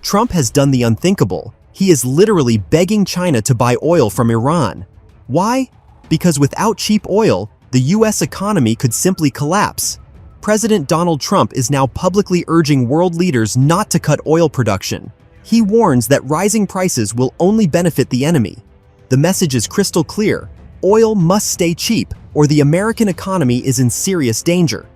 Trump has done the unthinkable. He is literally begging China to buy oil from Iran. Why? Because without cheap oil, the US economy could simply collapse. President Donald Trump is now publicly urging world leaders not to cut oil production. He warns that rising prices will only benefit the enemy. The message is crystal clear. Oil must stay cheap, or the American economy is in serious danger.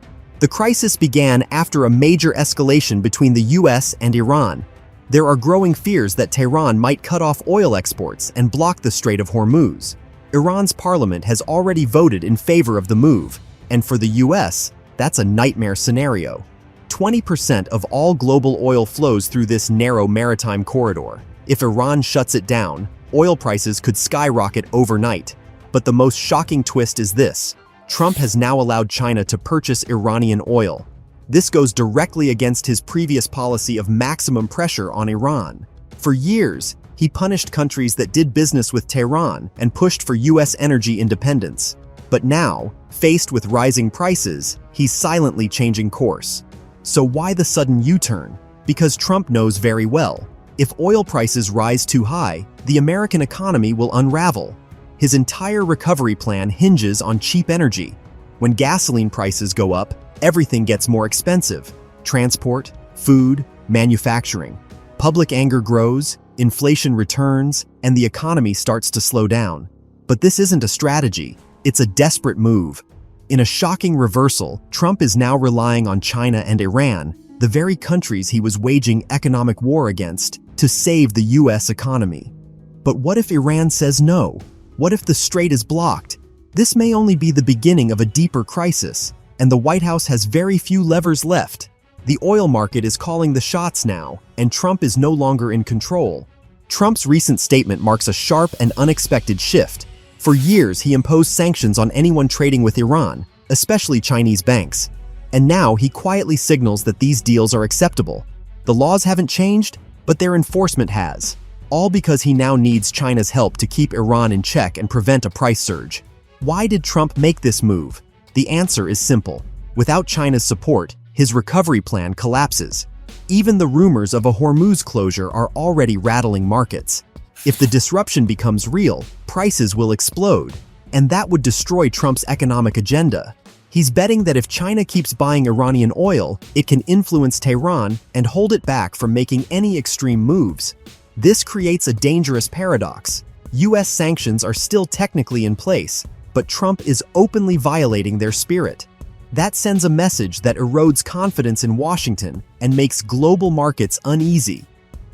The crisis began after a major escalation between the US and Iran. There are growing fears that Tehran might cut off oil exports and block the Strait of Hormuz. Iran's parliament has already voted in favor of the move, and for the US, that's a nightmare scenario. 20% of all global oil flows through this narrow maritime corridor. If Iran shuts it down, oil prices could skyrocket overnight. But the most shocking twist is this: Trump has now allowed China to purchase Iranian oil. This goes directly against his previous policy of maximum pressure on Iran. For years, he punished countries that did business with Tehran and pushed for US energy independence. But now, faced with rising prices, he's silently changing course. So why the sudden U-turn? Because Trump knows very well, if oil prices rise too high, the American economy will unravel. His entire recovery plan hinges on cheap energy. When gasoline prices go up, everything gets more expensive: transport, food, manufacturing. Public anger grows, inflation returns, and the economy starts to slow down. But this isn't a strategy, it's a desperate move. In a shocking reversal, Trump is now relying on China and Iran, the very countries he was waging economic war against, to save the US economy. But what if Iran says no? What if the strait is blocked? This may only be the beginning of a deeper crisis, and the White House has very few levers left. The oil market is calling the shots now, and Trump is no longer in control. Trump's recent statement marks a sharp and unexpected shift. For years, he imposed sanctions on anyone trading with Iran, especially Chinese banks. And now he quietly signals that these deals are acceptable. The laws haven't changed, but their enforcement has. All because he now needs China's help to keep Iran in check and prevent a price surge. Why did Trump make this move? The answer is simple. Without China's support, his recovery plan collapses. Even the rumors of a Hormuz closure are already rattling markets. If the disruption becomes real, prices will explode, and that would destroy Trump's economic agenda. He's betting that if China keeps buying Iranian oil, it can influence Tehran and hold it back from making any extreme moves. This creates a dangerous paradox. US sanctions are still technically in place, but Trump is openly violating their spirit. That sends a message that erodes confidence in Washington and makes global markets uneasy.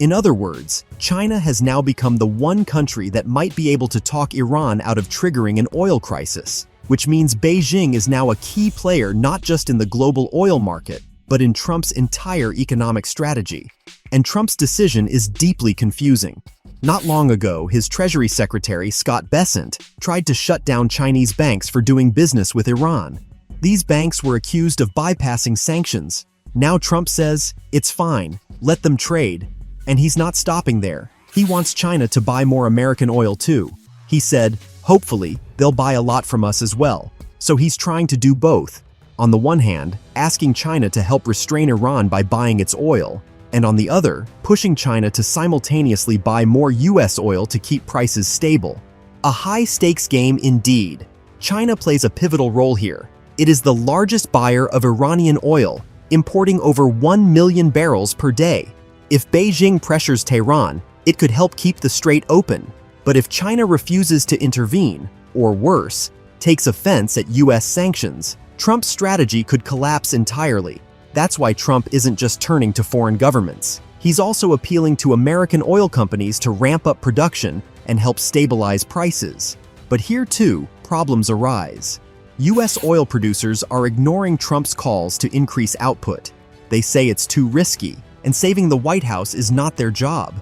In other words, China has now become the one country that might be able to talk Iran out of triggering an oil crisis, which means Beijing is now a key player not just in the global oil market, but in Trump's entire economic strategy. And Trump's decision is deeply confusing. Not long ago, his Treasury Secretary, Scott Bessent, tried to shut down Chinese banks for doing business with Iran. These banks were accused of bypassing sanctions. Now Trump says, it's fine, let them trade. And he's not stopping there. He wants China to buy more American oil too. He said, hopefully, they'll buy a lot from us as well. So he's trying to do both. On the one hand, asking China to help restrain Iran by buying its oil, and on the other, pushing China to simultaneously buy more US oil to keep prices stable. A high-stakes game indeed. China plays a pivotal role here. It is the largest buyer of Iranian oil, importing over 1 million barrels per day. If Beijing pressures Tehran, it could help keep the strait open. But if China refuses to intervene, or worse, takes offense at US sanctions, Trump's strategy could collapse entirely. That's why Trump isn't just turning to foreign governments. He's also appealing to American oil companies to ramp up production and help stabilize prices. But here too, problems arise. US oil producers are ignoring Trump's calls to increase output. They say it's too risky, and saving the White House is not their job.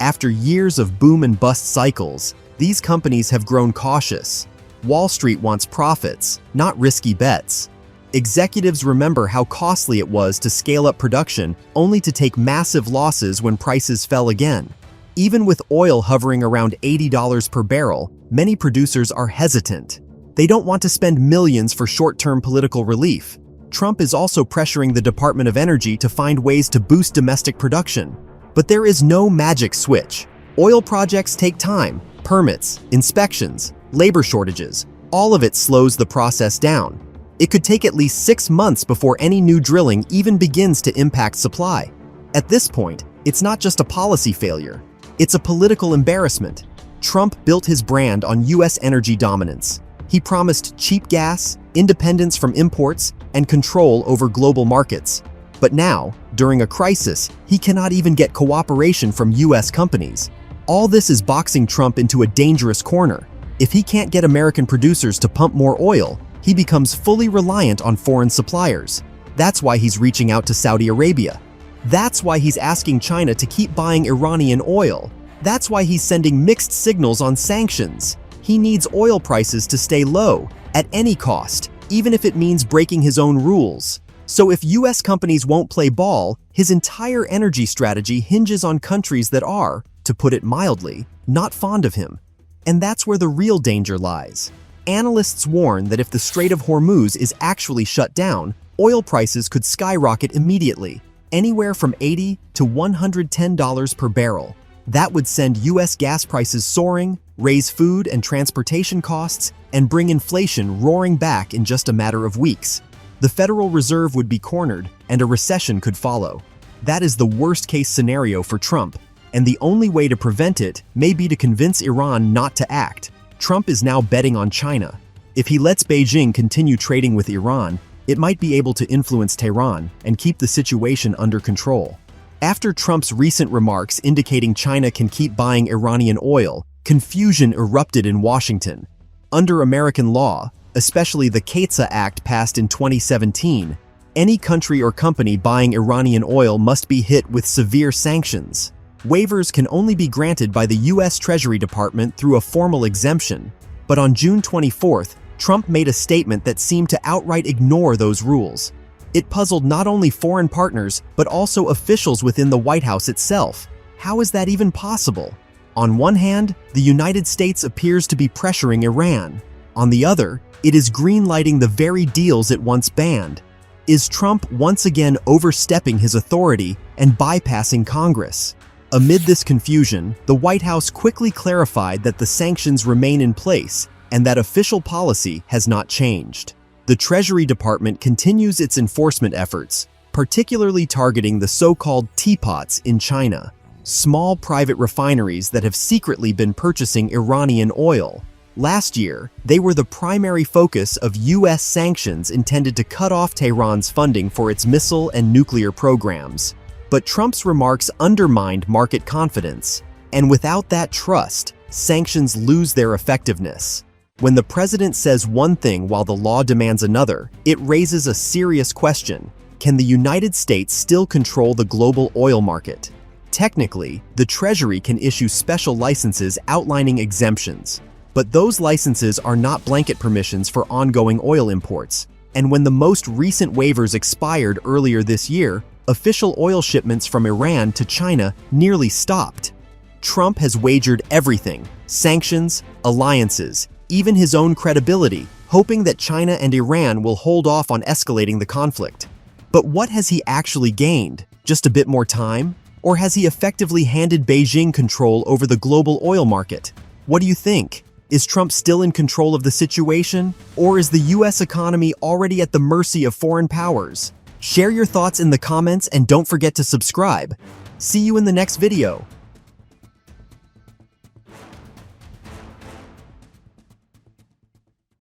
After years of boom and bust cycles, these companies have grown cautious. Wall Street wants profits, not risky bets. Executives remember how costly it was to scale up production only to take massive losses when prices fell again. Even with oil hovering around $80 per barrel, many producers are hesitant. They don't want to spend millions for short-term political relief. Trump is also pressuring the Department of Energy to find ways to boost domestic production. But there is no magic switch. Oil projects take time, permits, inspections, labor shortages. All of it slows the process down. It could take at least 6 months before any new drilling even begins to impact supply. At this point, it's not just a policy failure. It's a political embarrassment. Trump built his brand on U.S. energy dominance. He promised cheap gas, independence from imports, and control over global markets. But now, during a crisis, he cannot even get cooperation from U.S. companies. All this is boxing Trump into a dangerous corner. If he can't get American producers to pump more oil, he becomes fully reliant on foreign suppliers. That's why he's reaching out to Saudi Arabia. That's why he's asking China to keep buying Iranian oil. That's why he's sending mixed signals on sanctions. He needs oil prices to stay low, at any cost, even if it means breaking his own rules. So if US companies won't play ball, his entire energy strategy hinges on countries that are, to put it mildly, not fond of him. And that's where the real danger lies. Analysts warn that if the Strait of Hormuz is actually shut down, oil prices could skyrocket immediately, anywhere from $80 to $110 per barrel. That would send US gas prices soaring, raise food and transportation costs, and bring inflation roaring back in just a matter of weeks. The Federal Reserve would be cornered, and a recession could follow. That is the worst-case scenario for Trump, and the only way to prevent it may be to convince Iran not to act. Trump is now betting on China. If he lets Beijing continue trading with Iran, it might be able to influence Tehran and keep the situation under control. After Trump's recent remarks indicating China can keep buying Iranian oil, confusion erupted in Washington. Under American law, especially the CAATSA Act passed in 2017, any country or company buying Iranian oil must be hit with severe sanctions. Waivers can only be granted by the U.S. Treasury Department through a formal exemption. But on June 24th, Trump made a statement that seemed to outright ignore those rules. It puzzled not only foreign partners, but also officials within the White House itself. How is that even possible? On one hand, the United States appears to be pressuring Iran. On the other, it is green-lighting the very deals it once banned. Is Trump once again overstepping his authority and bypassing Congress? Amid this confusion, the White House quickly clarified that the sanctions remain in place and that official policy has not changed. The Treasury Department continues its enforcement efforts, particularly targeting the so-called teapots in China, small private refineries that have secretly been purchasing Iranian oil. Last year, they were the primary focus of U.S. sanctions intended to cut off Tehran's funding for its missile and nuclear programs. But Trump's remarks undermined market confidence, and without that trust, sanctions lose their effectiveness. When the president says one thing while the law demands another, it raises a serious question. Can the United States still control the global oil market? Technically, the Treasury can issue special licenses outlining exemptions, but those licenses are not blanket permissions for ongoing oil imports. And when the most recent waivers expired earlier this year, official oil shipments from Iran to China nearly stopped. Trump has wagered everything: sanctions, alliances, even his own credibility, hoping that China and Iran will hold off on escalating the conflict. But what has he actually gained? Just a bit more time? Or has he effectively handed Beijing control over the global oil market? What do you think? Is Trump still in control of the situation? Or is the US economy already at the mercy of foreign powers? Share your thoughts in the comments and don't forget to subscribe. See you in the next video.